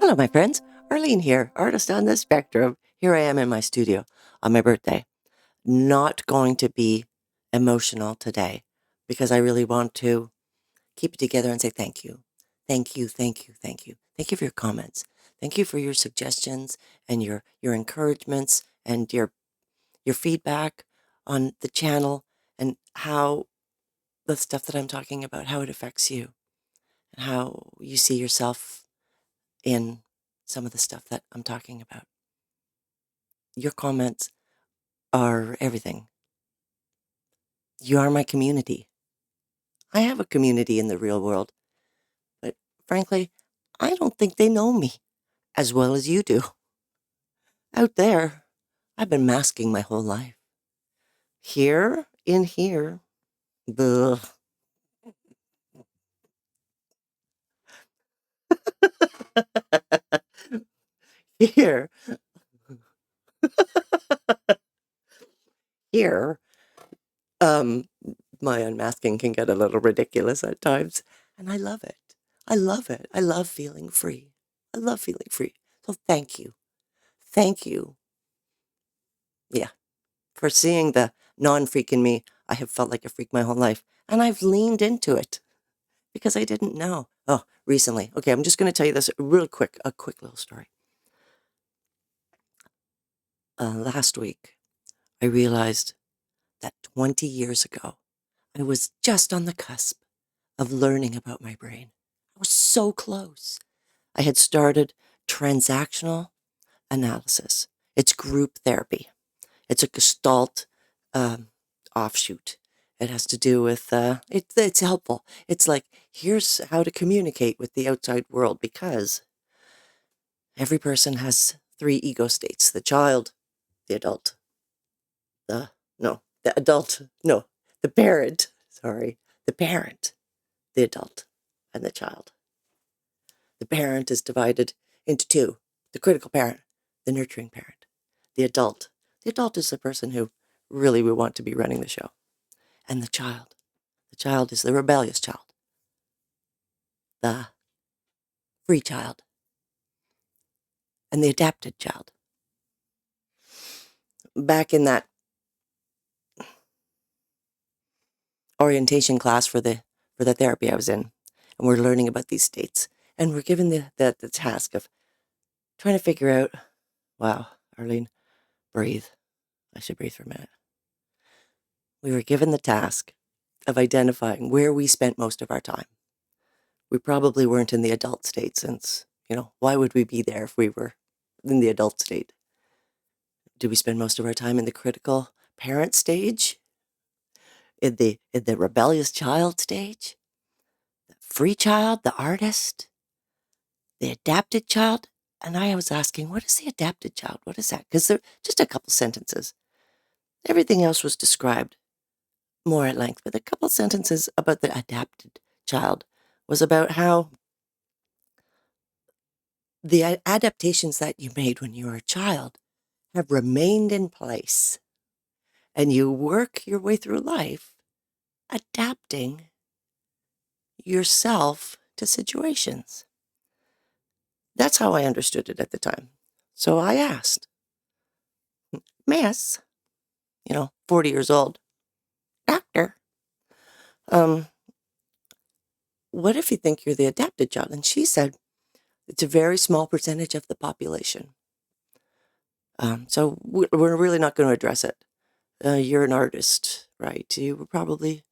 Hello, my friends. Arlene here, artist on the spectrum. Here I am in my studio on my birthday. Not going to be emotional today because I really want to keep it together and say thank you. Thank you, thank you, thank you. Thank you for your comments. Thank you for your suggestions and your encouragements and your feedback on the channel and how the stuff that I'm talking about, how it affects you and how you see yourself in some of the stuff that I'm talking about. Your comments are everything. You are my community. I have a community in the real world, but frankly, I don't think they know me as well as you do. Out there, I've been masking my whole life. Here, in here, ugh. Here, here, um, my unmasking can get a little ridiculous at times, and I love it. I love it. I love feeling free. I love feeling free. So thank you. Thank you. Yeah. For seeing the non-freak in me. I have felt like a freak my whole life, and I've leaned into it because I didn't know. Oh, recently. Okay, I'm just going to tell you this real quick, a quick little story. Last week, I realized that 20 years ago, I was just on the cusp of learning about my brain. I was so close. I had started transactional analysis. It's group therapy. It's a Gestalt um, offshoot. It has to do with it's helpful. It's like here's how to communicate with the outside world because every person has three ego states: the child, the adult, the no, the adult, no, the parent. Sorry, the parent, the adult, and the child. The parent is divided into two: the critical parent, the nurturing parent, the adult. The adult is the person who really we want to be running the show. And the child. The child is the rebellious child, the free child, and the adapted child. Back in that orientation class for the therapy I was in, and we're learning about these states, and we're given the task of trying to figure out, wow, Arlene, breathe. I should breathe for a minute. We were given the task of identifying where we spent most of our time. We probably weren't in the adult state since, why would we be there if we were in the adult state? Do we spend most of our time in the critical parent stage? In the rebellious child stage? The free child, the artist, the adapted child? And I was asking, what is the adapted child? What is that? Because they're just a couple sentences. Everything else was described more at length, but a couple sentences about the adapted child was about how the adaptations that you made when you were a child have remained in place. And you work your way through life adapting yourself to situations. That's how I understood it at the time. So I asked, Miss, 40 years old, doctor, um, what if you think you're the adapted child? And she said, it's a very small percentage of the population. So we're really not going to address it. You're an artist, right? You're probably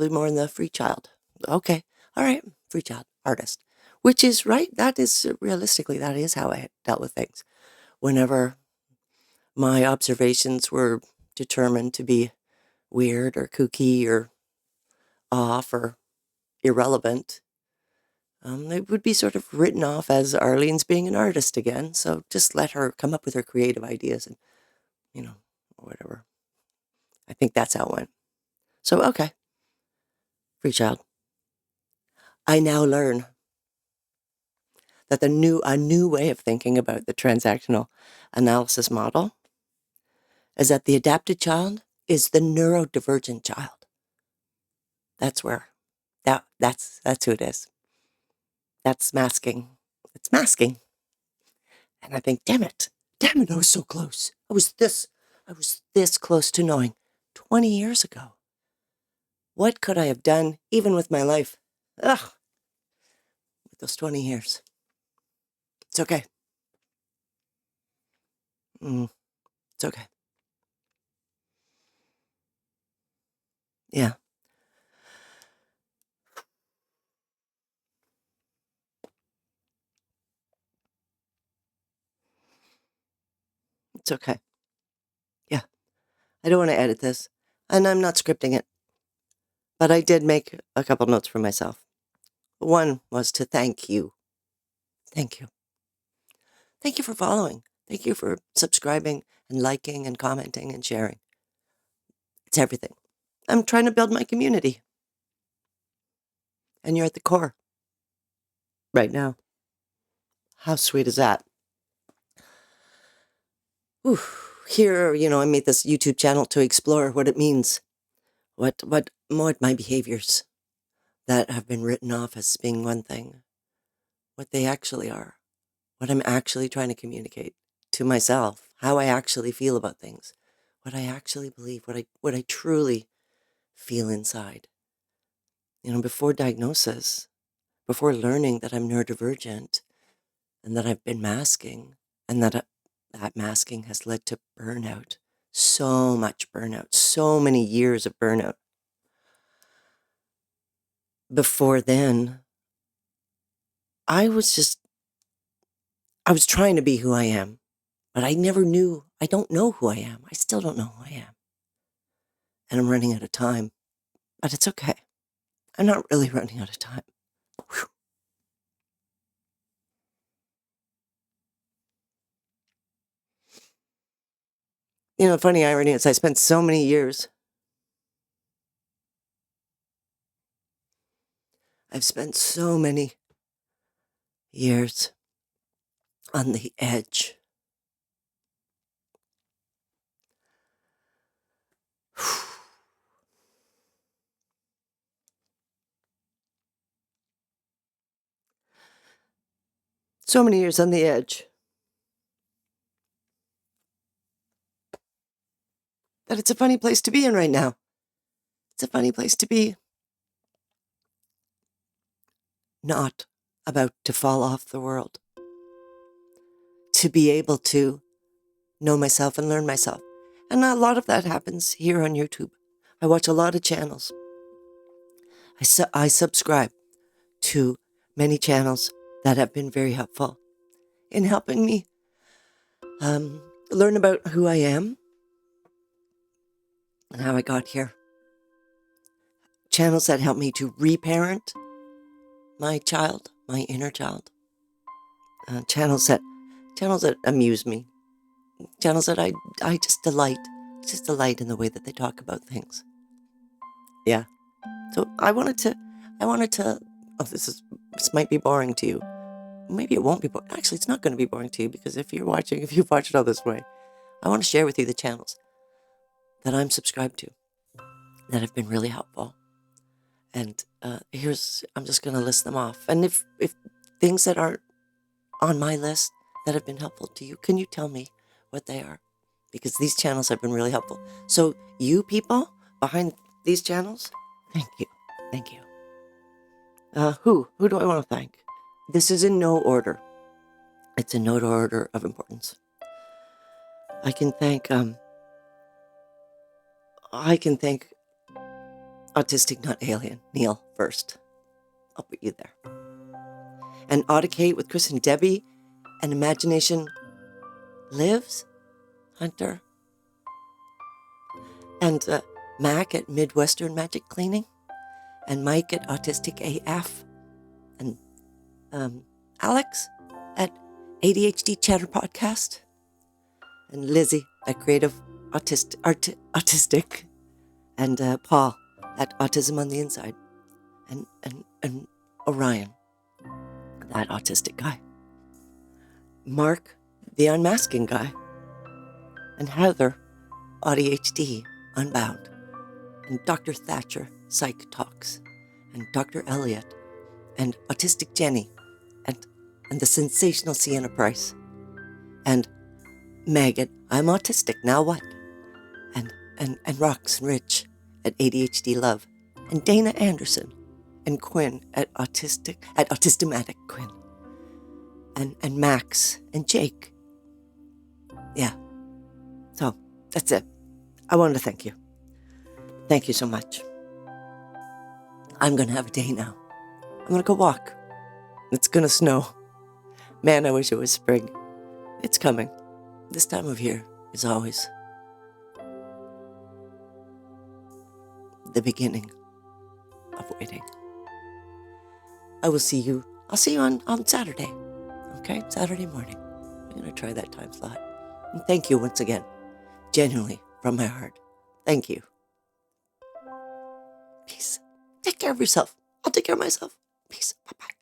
more in the free child. Okay. All right. Free child, artist, which is right. That is realistically, that is how I dealt with things. Whenever my observations were determined to be weird or kooky or off or irrelevant, it would be sort of written off as Arlene's being an artist again. So just let her come up with her creative ideas and, whatever. I think that's how it went. So, okay, free child. I now learn that a new way of thinking about the transactional analysis model is that the adapted child is the neurodivergent child. That's where that's who it is. That's masking. It's masking. And I think, damn it, I was so close. I was this close to knowing 20 years ago. What could I have done, even with my life? Ugh, with those 20 years. It's okay. It's okay. Yeah. It's okay. Yeah. I don't want to edit this, and I'm not scripting it, but I did make a couple notes for myself. One was to thank you. Thank you. Thank you for following. Thank you for subscribing and liking and commenting and sharing. It's everything. I'm trying to build my community, and you're at the core right now. How sweet is that? Whew. Here, I made this YouTube channel to explore what it means, what my behaviors that have been written off as being one thing, what they actually are, what I'm actually trying to communicate to myself, how I actually feel about things, what I actually believe, what I truly feel inside. Before diagnosis, before learning that I'm neurodivergent and that I've been masking and that masking has led to burnout, so much burnout, so many years of burnout. Before then, I was trying to be who I am, but I don't know who I am. I still don't know who I am. And I'm running out of time, but it's okay. I'm not really running out of time. Whew. Funny irony is I spent so many years. I've spent so many years on the edge. So many years on the edge that it's a funny place to be in right now. It's a funny place to be not about to fall off the world. To be able to know myself and learn myself. And a lot of that happens here on YouTube. I watch a lot of channels. I subscribe to many channels that have been very helpful in helping me learn about who I am and how I got here. Channels that help me to reparent my child, my inner child. Channels that amuse me. Channels that I just delight in the way that they talk about things. Yeah. So I wanted to, oh, this might be boring to you. Maybe it won't be boring. Actually, it's not going to be boring to you because if you've watched it all this way, I want to share with you the channels that I'm subscribed to that have been really helpful. And I'm just going to list them off. And if things that aren't on my list that have been helpful to you, can you tell me what they are? Because these channels have been really helpful. So you people behind these channels, thank you. Thank you. Who do I want to thank? This is in no order. It's in no order of importance. I can thank Autistic Not Alien, Neil, first. I'll put you there. And Audicate with Chris and Debbie, and Imagination Lives, Hunter. And Mac at Midwestern Magic Cleaning, and Mike at Autistic AF, and Alex at ADHD Chatter Podcast, and Lizzie at Creative Autistic, and Paul at Autism on the Inside, and Orion, that autistic guy, Mark, the unmasking guy, and Heather, ADHD Unbound, and Dr. Thatcher, Psych Talks, and Dr. Elliot, and Autistic Jenny, and the sensational Sienna Price, And Megan, I'm autistic, now what? And Rox and Rich at ADHD Love, and Dana Anderson, and Quinn at Autismatic Quinn, and Max and Jake. Yeah, so that's it. I wanted to thank you. Thank you so much. I'm gonna have a day now. I'm gonna go walk. It's gonna snow. Man, I wish it was spring. It's coming. This time of year is always the beginning of waiting. I'll see you on Saturday. Okay? Saturday morning. I'm going to try that time slot. And thank you once again. Genuinely, from my heart. Thank you. Peace. Take care of yourself. I'll take care of myself. Peace. Bye-bye.